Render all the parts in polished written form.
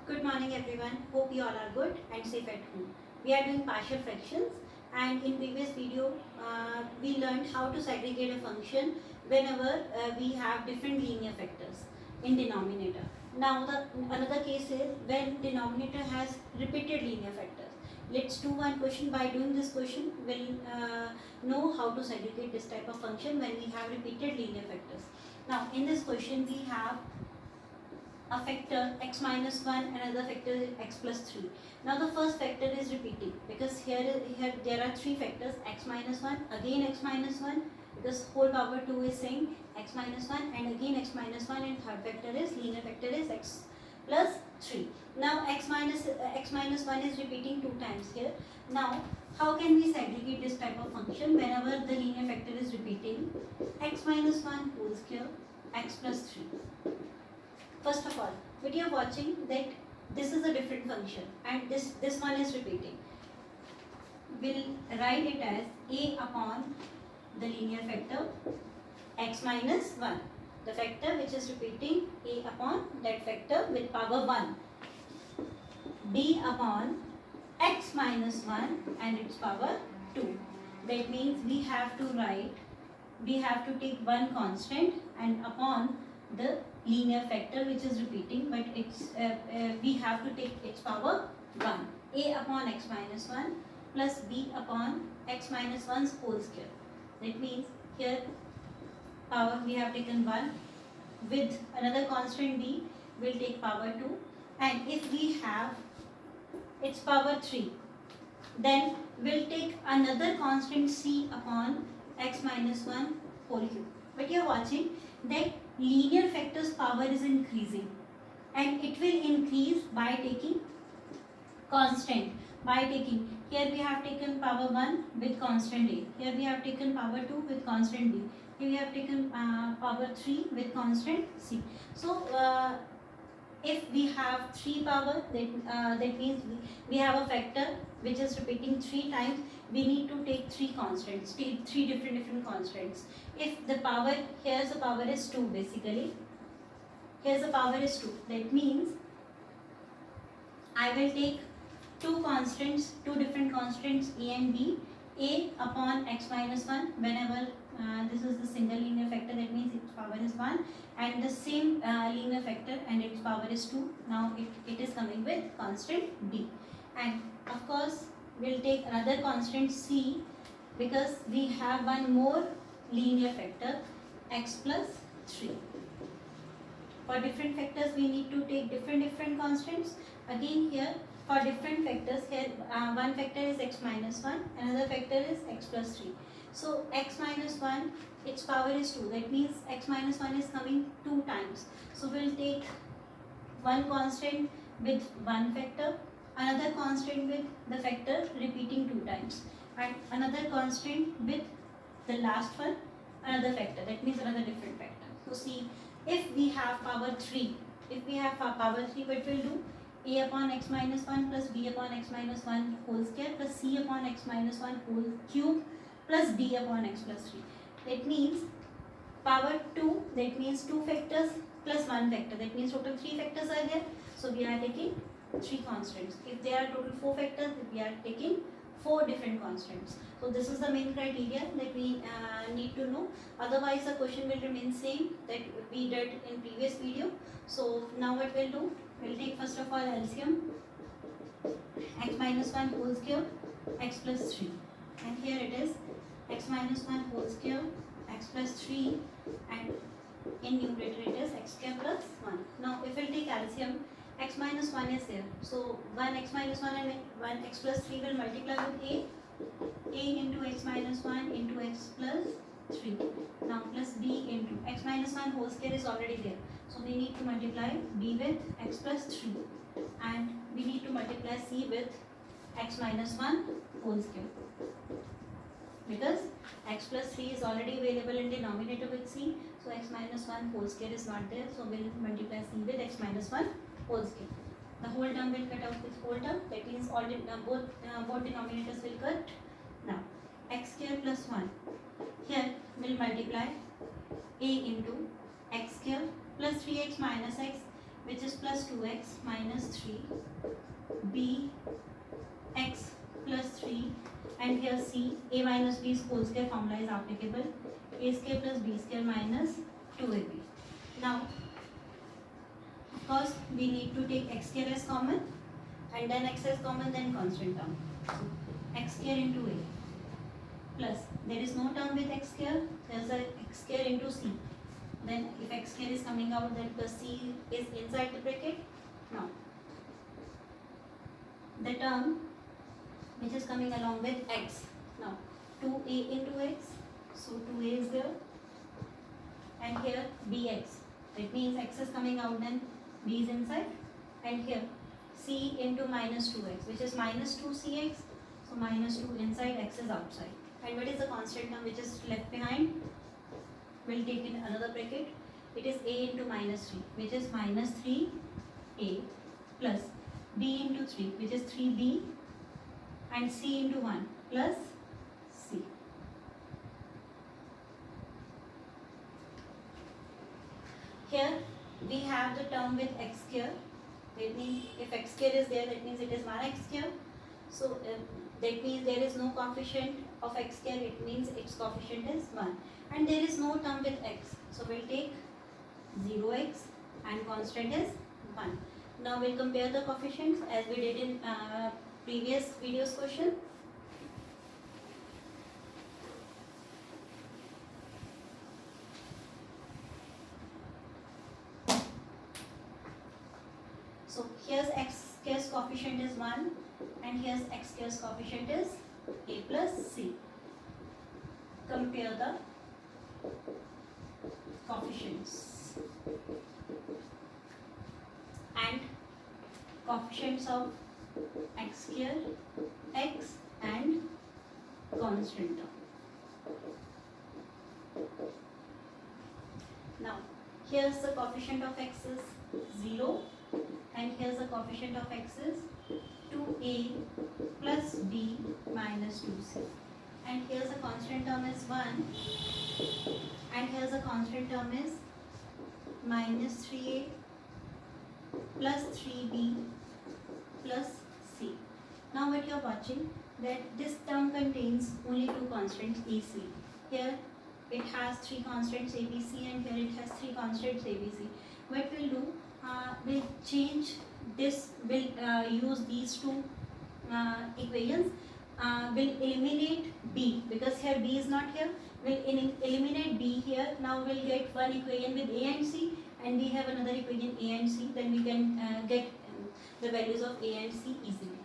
Good morning everyone. Hope you all are good and safe at home. We are doing partial fractions, and in previous video we learned how to segregate a function whenever we have different linear factors in denominator. Now the another case is when denominator has repeated linear factors. Let's do one question. By doing this question we'll know how to segregate this type of function when we have repeated linear factors. Now in this question we have a factor x minus 1 and another factor is x plus 3. Now the first factor is repeating because here there are three factors, x minus 1, again x minus 1, because whole power 2 is saying x minus 1 and again x minus 1, and third factor is linear factor is x plus 3. Now x minus 1 is repeating two times here. Now how can we segregate this type of function whenever the linear factor is repeating? X minus 1 whole square, x plus 3. First of all, when you are watching that this is a different function and this one is repeating, we'll write it as a upon the linear factor x minus 1, the factor which is repeating a upon that factor with power 1, b upon x minus 1 and its power 2. That means we have to take one constant and upon the linear factor which is repeating, but it's we have to take its power 1, a upon x minus 1 plus b upon x minus 1's whole square. That means here power we have taken 1, with another constant b will take power 2, and if we have its power 3, then we'll take another constant c upon x minus 1 whole cube. But you are watching that linear factor's power is increasing, and it will increase by taking constant. By taking, here we have taken power 1 with constant a, here we have taken power 2 with constant b, here we have taken power 3 with constant c. So if we have 3 power, that means we have a factor which is repeating 3 times, we need to take 3 constants, three different constants. If the power, here's the power is 2 basically, here's the power is 2, that means I will take two constants, two different constants a and b, a upon x minus 1 whenever this is the single linear factor, that means its power is 1, and the same linear factor and its power is 2. Now it is coming with constant b, and of course we'll take another constant c because we have one more linear factor x plus 3. For different factors we need to take different constants. Again here for different factors, here one factor is x minus 1, another factor is x plus 3. So x minus 1, its power is 2, that means x minus 1 is coming 2 times. So we'll take one constant with one factor, another constant with the factor repeating 2 times, and another constant with the last one, another factor, that means another different factor. So see, if we have power 3, what will do? A upon x minus 1 plus b upon x minus 1 whole square plus c upon x minus 1 whole cube plus d upon x plus 3. That means power 2, that means 2 factors plus 1 factor, that means total 3 factors are there. So we are taking 3 constants. If there are total 4 factors, we are taking 4 different constants. So this is the main criteria that we need to know. Otherwise the question will remain same that we did in previous video. So now what we'll do, we'll take first of all LCM, x minus 1 whole square, x plus 3, and here it is x minus 1 whole square, x plus 3, and in numerator it is x square plus 1. Now if we'll take LCM, x minus 1 is there, so 1 x minus 1 and 1 x plus 3 will multiply with a into x minus 1 into x plus 3, now plus b into x minus 1 whole square is already there, so we need to multiply b with x plus 3, and we need to multiply c with x minus 1 whole square, because x plus 3 is already available in denominator with c, so x minus 1 whole square is not there, so we'll multiply c with x minus 1 whole square. The whole term will cut out with whole term, that means all both denominators will cut. Now x square plus 1, here we'll multiply a into x square plus 3x minus x which is plus 2x minus 3, b x plus 3, and here c, a minus b whole square formula is applicable, a square plus b square minus 2ab. Now, of course, we need to take x square as common, and then x as common, then constant term. So, x square into a plus, there is no term with x square, there is a x square into c. Then if x square is coming out, then plus c is inside the bracket. Now, the term which is coming along with x. Now, 2a into x, so 2a is there, and here bx. That means x is coming out, then b is inside, and here c into minus 2x, which is minus 2cx, so minus 2 inside, x is outside. And what is the constant term which is left behind? We'll take in another bracket. It is a into minus 3, which is minus 3a, plus b into 3, which is 3b, and c into 1 plus c. Here we have the term with x square. That means if x square is there, that means it is 1 x square. So that means there is no coefficient of x square, it means its coefficient is 1. And there is no term with x. So we'll take 0x and constant is 1. Now we'll compare the coefficients as we did in previous video's question. So here's x square's coefficient is 1, and here's x square's coefficient is a plus c. Compare the coefficients and coefficients of x square, x, and constant term. Now, here's the coefficient of x is 0, and here's the coefficient of x is 2a plus b minus 2c. And here's the constant term is 1, and here's the constant term is minus 3a plus 3b plus c. Now what you are watching, that this term contains only two constants ac. Here it has three constants abc, and here it has three constants abc. What we'll do, we'll change this, we'll use these two equations. We'll eliminate b, because here b is not here. We'll eliminate b here. Now we'll get one equation with a and c, and we have another equation a and c. Then we can get the values of a and c easily.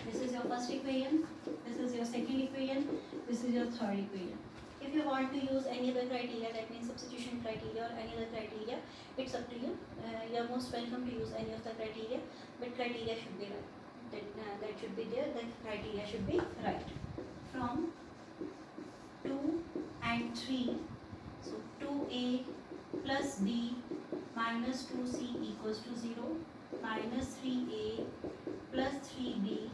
This is your first equation, this is your second equation, this is your third equation. If you want to use any other criteria, that means substitution criteria or any other criteria, it's up to you. You are most welcome to use any of the criteria, but criteria should be right. That should be there, that criteria should be right. From 2 and 3, so 2a plus b minus 2c equals to 0, minus 3a plus 3b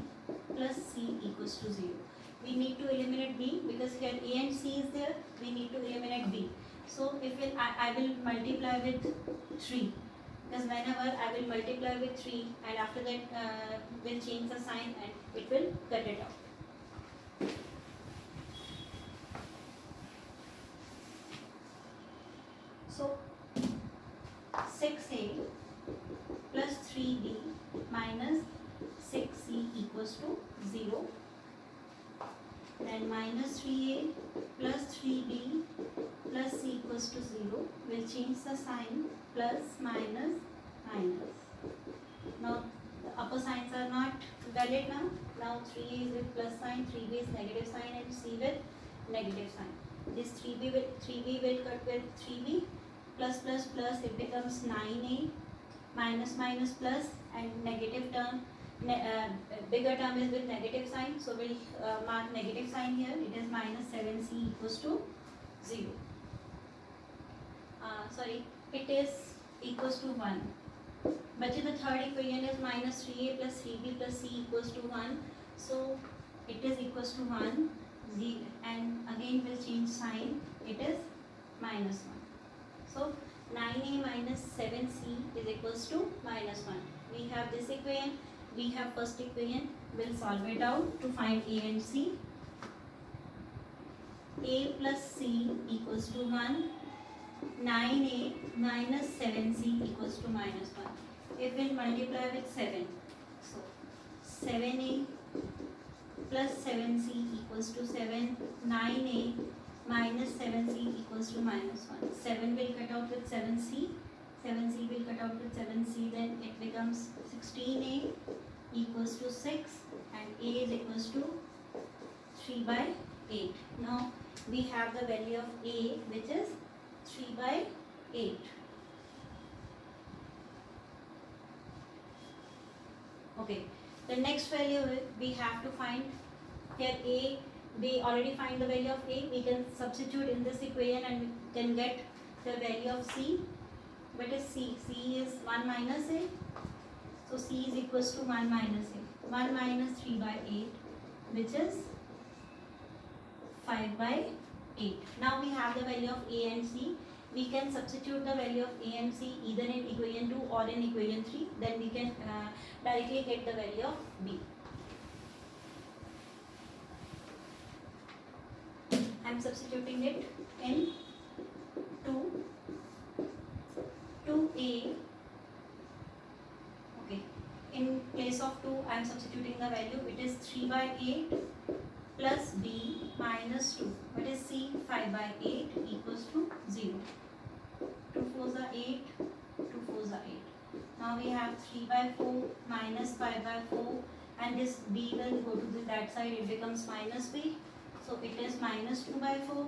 plus c equals to 0. We need to eliminate b, because here a and c is there, we need to eliminate b. So if I will multiply with 3, because whenever I will multiply with 3, and after that we'll change the sign and it will cut it out. So 6a plus 3b minus 6c equals to 0. Then minus 3a plus 3b plus c equals to 0. We'll change the sign, plus, minus, minus. Now the upper signs are not valid now. Now 3a is with plus sign, 3b is negative sign, and c with negative sign. This 3b will cut with 3b, plus plus plus, it becomes 9a, minus minus plus, and negative term, bigger term is with negative sign, so we'll mark negative sign here. It is minus 7c equals to 0. Sorry, it is equals to 1. But the third equation is minus 3a plus 3b plus c equals to 1. So it is equals to 1, and again we'll change sign, it is minus 1. So 9a minus 7c is equals to minus 1. We have this equation, we have first equation, we'll solve it out to find a and c. A plus c equals to 1, 9a minus 7c equals to minus 1. It will multiply with 7. So 7a plus 7c equals to 7, 9a minus 7c equals to minus 1. 7 will cut out with 7c, 7c will cut out with 7c, then it becomes 16a equals to 6 and a is equals to 3 by 8. Now we have the value of a, which is 3 by 8. Okay, the next value we have to find here a. We already find the value of a. We can substitute in this equation and we can get the value of c. What is c? C is 1 minus a. So c is equals to 1 minus a. 1 minus 3 by 8, which is 5 by 8. Now we have the value of a and c. We can substitute the value of a and c either in equation 2 or in equation 3. Then we can directly get the value of b. I am substituting it in 2a. Okay, in place of 2 I am substituting the value. It is 3 by 8 plus b minus 2. What is c? 5 by 8 equals to 0. 2 4s are 8, 2 4s are 8. Now we have 3 by 4 minus 5 by 4, and this b will go to that side, it becomes minus b. So it is minus 2 by 4.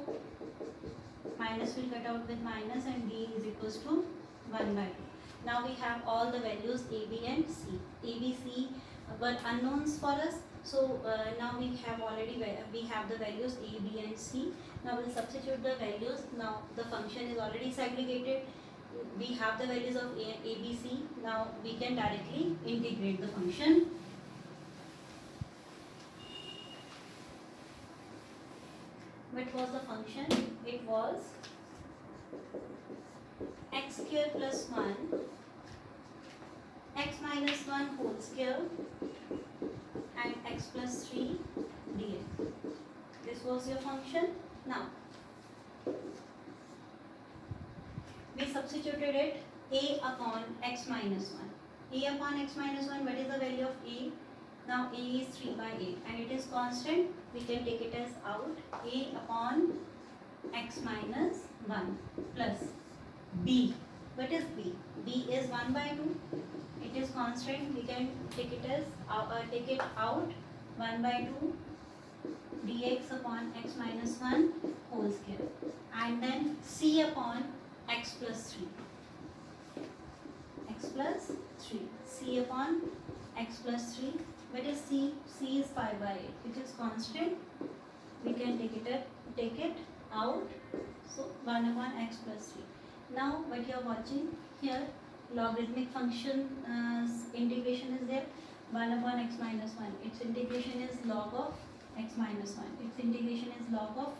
Minus will cut out with minus and b is equals to 1 by 2. Now we have all the values a, b and c. A, b, c were unknowns for us. So now we have the values a, b and c. Now we'll substitute the values. Now the function is already segregated. We have the values of a, b, c. Now we can directly integrate the function. What was the function? It was x square plus 1, x minus 1 whole square, and x plus 3 dx. This was your function. Now we substituted it a upon x minus 1. A upon x minus 1, what is the value of a? Now a is 3 by 8 and it is constant. We can take it as out. A upon x minus 1 plus b. What is b? B is 1 by 2. It is constant. We can take it as take it out. 1 by 2 dx upon x minus 1 whole square, and then c upon x plus 3. X plus 3. C upon x plus 3. What is c? C is 5 by 8. It is constant. We can take it out. So 1 upon x plus 3. Now what you are watching here, logarithmic function integration is there. 1 upon x minus 1. Its integration is log of x minus 1. Its integration is log of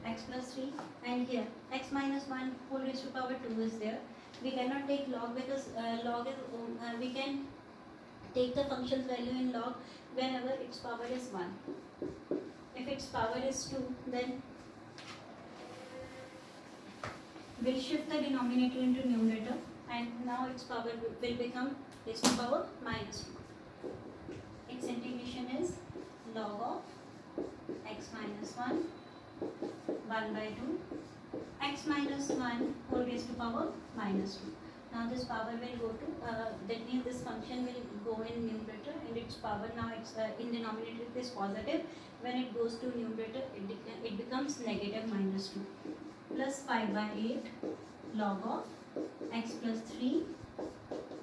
x plus 3. And here x minus 1 whole raised to power 2 is there. We cannot take log because log is we can take the function's value in log whenever its power is 1. If its power is 2, then we'll shift the denominator into numerator, and now its power will become raised to power minus 2. Its integration is log of x minus 1, 1 by 2, x minus 1 whole raised to power minus 2. Now this power will go to, that means this function will go in numerator, and its power now it's in denominator it is positive. When it goes to numerator, it becomes negative minus 2. Plus 5 by 8 log of x plus 3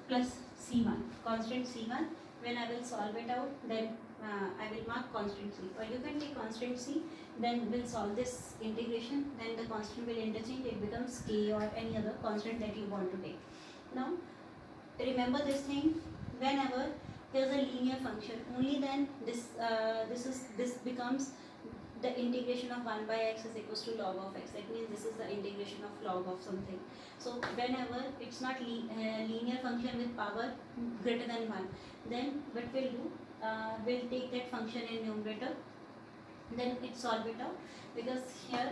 plus c1, constant c1. When I will solve it out, then I will mark constant c, or you can take constant c, then we'll solve this integration, then the constant will interchange, it becomes k or any other constant that you want to take. Now remember this thing, whenever there is a linear function, only then this becomes the integration of 1 by x is equals to log of x. That means this is the integration of log of something. So whenever it's not linear function with power greater than 1, then what we'll do, we'll take that function in numerator, then it solve it out, because here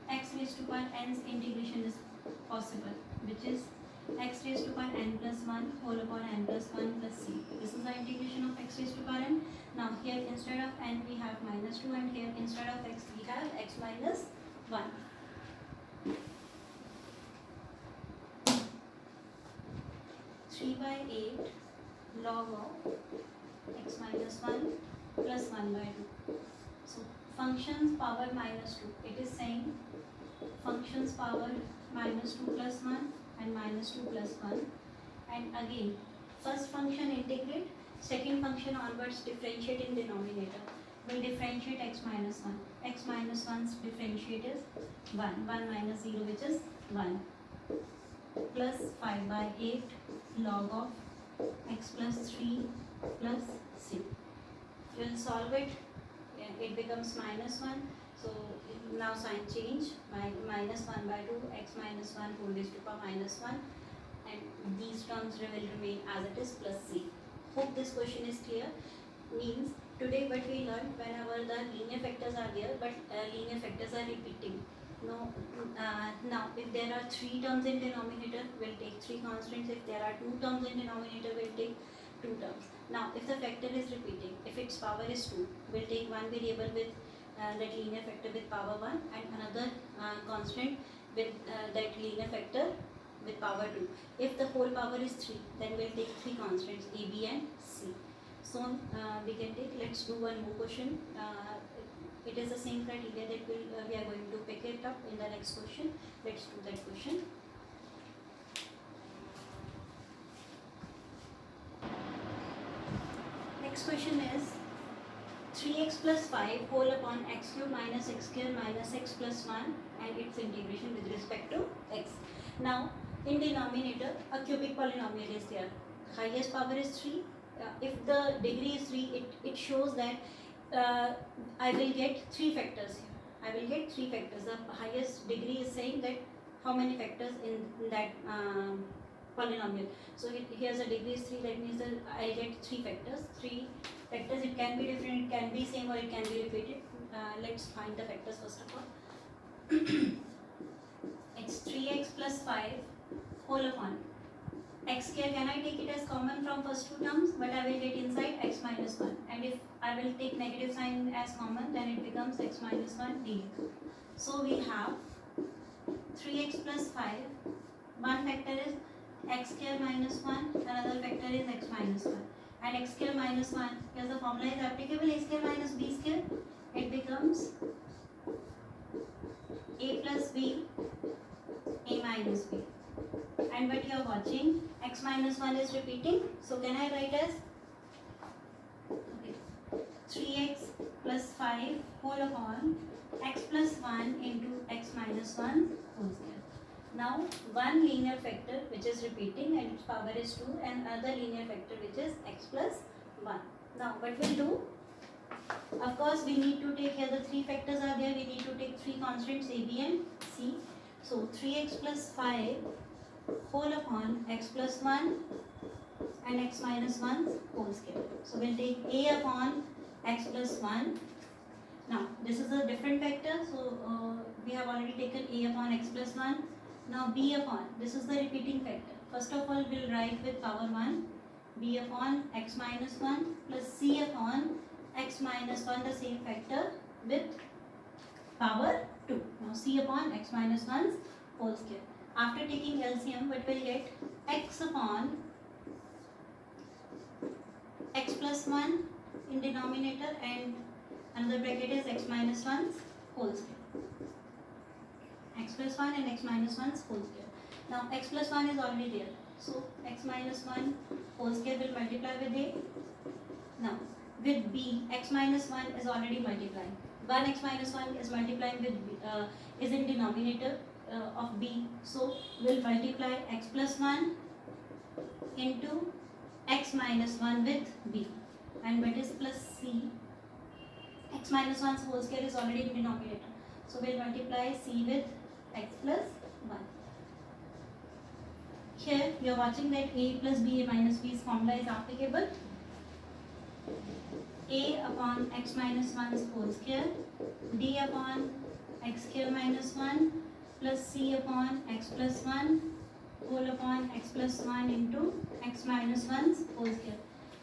x raised to power n's integration is possible, which is x raised to power n plus 1 whole upon n plus 1 plus c. This is the integration of x raised to power n. Now here instead of n we have minus 2, and here instead of x we have x minus 1. Three by 8 log of x minus 1 plus 1 by 2. So functions power minus 2. It is saying functions power minus 2 plus 1 and minus 2 plus 1. And again, first function integrate, second function onwards differentiate in denominator. We'll differentiate x minus 1. X minus 1's differentiate is 1. 1 minus 0, which is 1. Plus 5 by 8 log of x plus 3 plus c. We'll solve it. It becomes minus 1. So now sign change, minus 1 by 2, x minus 1 whole raised to power minus 1, and these terms will remain as it is plus c. Hope this question is clear. Means today what we learned, whenever the linear factors are there but linear factors are repeating. Now if there are 3 terms in denominator, we'll take 3 constants. If there are 2 terms in denominator, we'll take 2 terms. Now if the factor is repeating, if its power is 2, we'll take one variable with that linear factor with power 1 and another constant with that linear factor with power 2. If the whole power is 3, then we'll take 3 constants a, b and c. So we can take, let's do one more question. It is the same criteria that we are going to pick it up in the next question. Let's do that question. Next question is 3x plus 5 whole upon x cube minus x square minus x plus 1 and its integration with respect to x. Now in denominator a cubic polynomial is there. Highest power is 3. If the degree is 3, it shows that I will get 3 factors here. I will get 3 factors. The highest degree is saying that how many factors in that polynomial. So here's a degree is 3, that means that I get 3 factors. 3 factors, it can be different, it can be same, or it can be repeated. Let's find the factors first of all. It's 3x plus 5 whole upon x square. Can I take it as common from first 2 terms? But I will get inside x minus 1. And if I will take negative sign as common, then it becomes x minus 1 dx. So we have 3x plus 5. One factor is x square minus 1, another factor is x minus 1. And x square minus 1, here the formula is applicable, a square minus b square. It becomes a plus b, a minus b. And what you are watching, x minus 1 is repeating. So can I write as 3x plus 5 whole upon x plus 1 into x minus 1 whole square. Now one linear factor which is repeating and its power is 2, and another linear factor which is x plus 1. Now what we'll do, of course we need to take, here the 3 factors are there, we need to take 3 constants a, b and c. So 3x plus 5 whole upon x plus 1 and x minus 1 whole square. So we'll take a upon x plus 1. Now this is a different factor, so we have already taken a upon x plus 1. Now b upon, this is the repeating factor. First of all we'll write with power 1, b upon x minus 1 plus c upon x minus 1, the same factor with power 2. Now c upon x minus 1's whole square. After taking LCM, what will get? X upon x plus 1 in denominator, and another bracket is x minus 1's whole square. X plus 1 and x minus 1's whole square. Now x plus 1 is already there. So x minus 1 whole square will multiply with a. Now with b, x minus 1 is already multiplying. 1 x minus 1 is multiplying with b, is in denominator of b. So we'll multiply x plus 1 into x minus 1 with b. And what is plus c? x minus 1's whole square is already in denominator. So we'll multiply c with x plus 1. Here we are watching that a plus b minus b's formula is applicable. A upon x minus 1's whole square, d upon x square minus 1 plus c upon x plus 1 whole upon x plus 1 into x minus 1's whole square.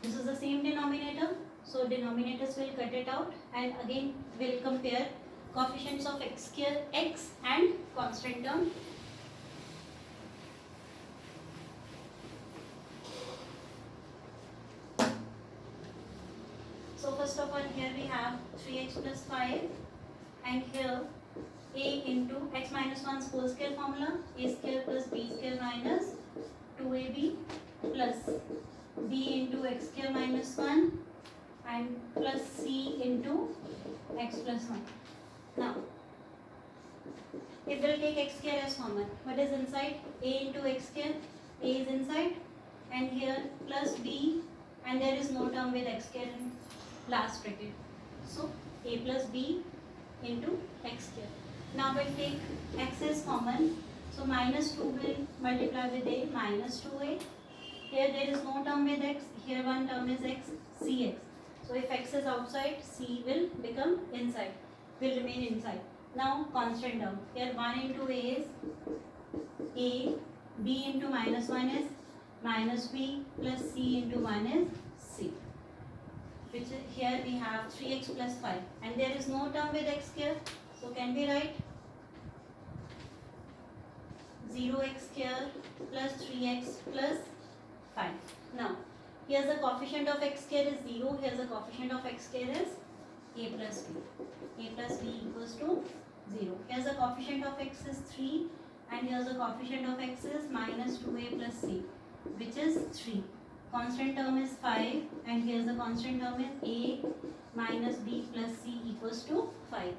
This is the same denominator, so denominators will cut it out, and again we'll compare coefficients of x square x and constant term. So first of all, here we have 3x plus 5, and here a into x minus 1's whole square formula, a square plus b square minus 2ab plus b into x square minus 1 and plus c into x plus 1. Now, if we'll take x square as common, what is inside? A into x square, a is inside, and here plus b, and there is no term with x square in last bracket. So a plus b into x square. Now we'll take x as common. So minus 2 will multiply with a, minus 2a. Here there is no term with x. Here one term is x, cx. So if x is outside, c will become inside, will remain inside. Now constant term. Here 1 into a is a, b into minus 1 is minus b plus c into 1 is c. Which is, here we have 3x plus 5, and there is no term with x square, so can we write 0x square plus 3x plus 5. Now here's the coefficient of x square is 0, here's the coefficient of x square is a plus b. A plus b equals to 0. Here's the coefficient of x is 3, and here's the coefficient of x is minus 2a plus c, which is 3. Constant term is 5, and here's the constant term is a minus b plus c equals to 5.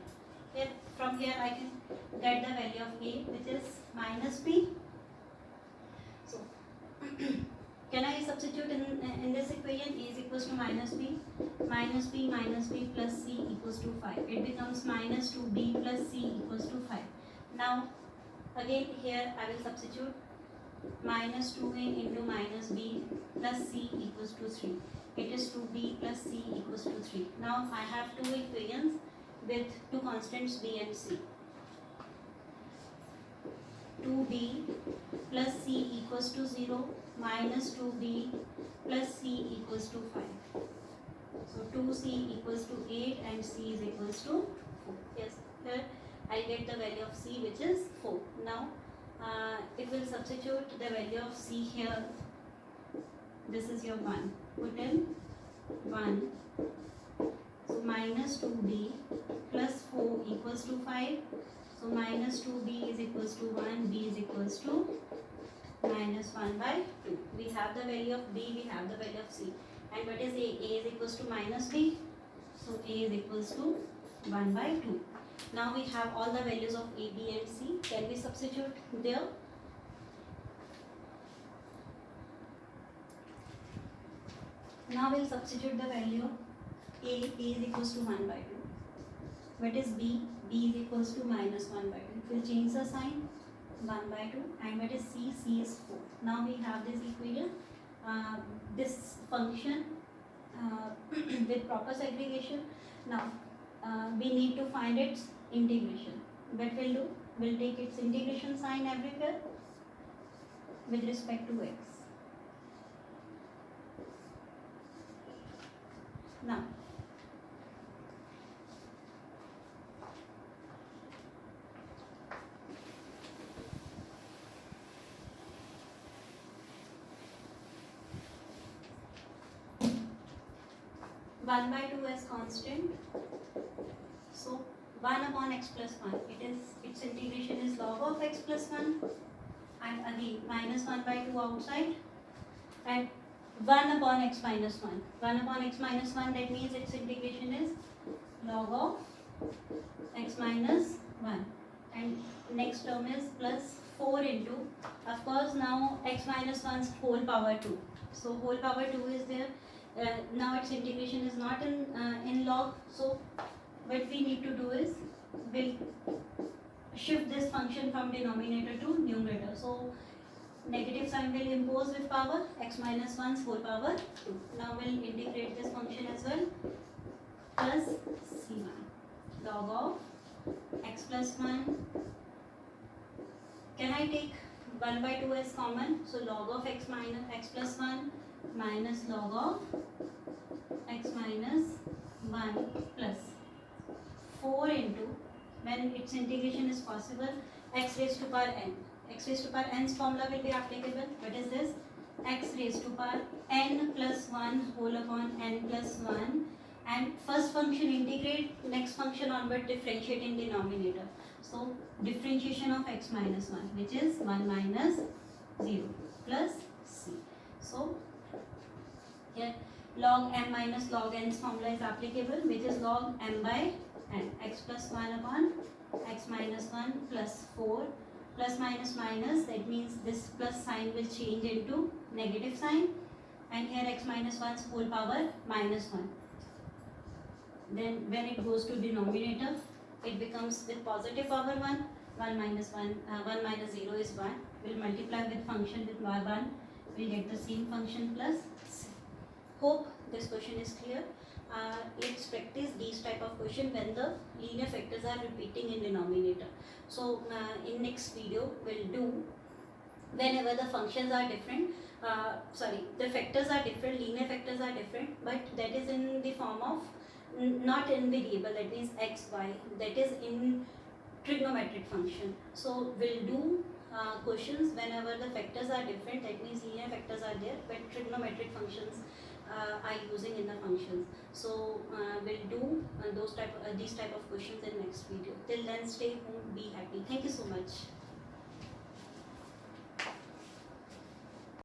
Here, from here I can get the value of a, which is minus b. So can I substitute in this equation? A is equals to minus b plus c equals to 5. It becomes minus 2b plus c equals to 5. Now again here I will substitute minus 2a into minus b plus c equals to 3. It is 2b plus c equals to 3. Now I have two equations with two constants b and c. 2b plus c equals to 0 minus 2b plus c equals to 5. So 2c equals to 8 and c is equals to 4. Yes, here I get the value of c, which is 4. Now if we'll substitute the value of c here, this is your 1. Put in 1. So minus 2b plus 4 equals to 5. So minus 2b is equals to 1, b is equals to minus 1 by 2. We have the value of b, we have the value of c. And what is a? A is equals to minus b. So a is equals to 1 by 2. Now we have all the values of a, b and c. Can we substitute there? Now we'll substitute the value of a is equals to 1 by 2. What is b? B is equals to minus 1 by 2. We'll change the sign, 1 by 2. And what is c? C is 4. Now we have this equation, this function with proper segregation. Now we need to find its integration. What we'll do? We'll take its integration sign everywhere with respect to x. Now 1 by 2 as constant. So 1 upon x plus 1. Its integration is log of x plus 1, and again minus 1 by 2 outside, and 1 upon x minus 1. 1 upon x minus 1, that means its integration is log of x minus 1. And next term is plus 4 into, of course now x minus 1's whole power 2. So whole power 2 is there. Now its integration is not in log, so what we need to do is we'll shift this function from denominator to numerator. So negative sign will impose with power x minus 1's whole power 2. Now we'll integrate this function as well, plus c1 log of x plus 1. Can I take 1 by 2 as common? So log of x minus x plus 1 minus log of x minus 1 plus 4 into, when its integration is possible, x raised to power n. X raised to power n's formula will be applicable. What is this? X raised to power n plus 1 whole upon n plus 1, and first function integrate, next function onward differentiate in denominator. So differentiation of x minus 1, which is 1 minus 0 plus c. So here log m minus log n's formula is applicable, which is log m by n, x plus 1 upon x minus 1 plus 4, plus minus minus, that means this plus sign will change into negative sign, and here x minus 1's whole power minus 1. Then when it goes to denominator, it becomes with positive power 1, 1 minus 0 is 1. We'll multiply with function with y1, we'll get the same function plus c. Hope this question is clear. Let's practice these type of question when the linear factors are repeating in denominator. So in next video we'll do whenever the functions are different, the factors are different, linear factors are different, but that is in the form of not in variable, that means x, y, that is in trigonometric function. So we'll do questions whenever the factors are different, that means linear factors are there, but trigonometric functions are using in the functions. So we'll do these type of questions in next video. Till then, stay home, be happy. Thank you so much.